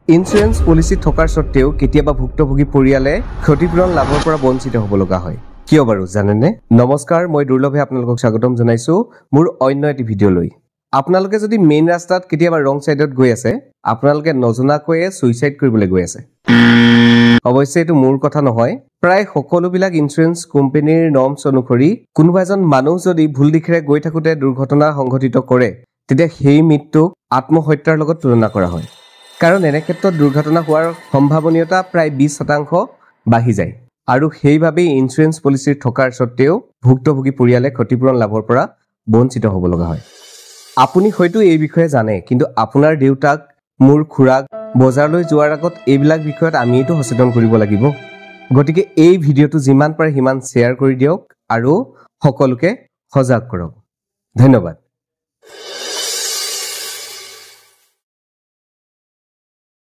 insurance policy থকাৰ সত্ত্বেও কেতিয়াবা ভুক্তভোগী পৰিয়ালে ক্ষতিপূৰণ লাভৰ পৰা বঞ্চিত হ'ব লগা হয় কিয় বাৰু জানেনে নমস্কাৰ মই দুৰ্লভে আপোনালোকক স্বাগতম জনাইছো মোৰ অন্য এটি ভিডিঅ'লৈ আপোনালোকে যদি মেইন ৰাস্তাত কেতিয়াবা ৰং সাইডত গৈ আছে আপোনালোকে নজনাকৈয়ে সুইসাইড কৰিবলৈ গৈ আছে অৱশ্যে এটো মোৰ কথা নহয় প্ৰায় সকলোবিলাক ইন্স্যুৰেন্স কোম্পানীৰ নৰ্মছ অনুসৰি কোনোবা এজন মানুহ যদি ভুল দিশৰে গৈ থাকোতে দুৰ্ঘটনা সংঘটিত কৰে তেতিয়া সেই মৃত্যুক আত্মহত্যাৰ লগত তুলনা কৰা হয় কাৰণ এনে ক্ষেত্ৰত দুৰ্ঘটনা হোৱাৰ সম্ভাৱনীয়তা প্ৰায় 20% বাঢ়ি যায় আৰু সেইভাবে ইন্স্যুৰেন্স পলিচি থকাৰ সত্ত্বেও ভুক্তভোগী পৰিয়ালে ক্ষতিপূৰণ লাভৰ পৰা বঞ্চিত হ'ব লগা হয় আপুনি হয়তো এই বিষয়ে জানে কিন্তু আপোনাৰ দেউতাক মোৰ খুৰাক বজাৰলৈ যোৱাৰ আগত এইবিলাক বিষয়ত আমিটো সচেতন কৰিব লাগিব গতিকে এই ভিডিঅটো যিমান পাৰে হিমান শেয়াৰ কৰি দিয়ক আৰু সকলোকে সজাগ কৰক ধন্যবাদ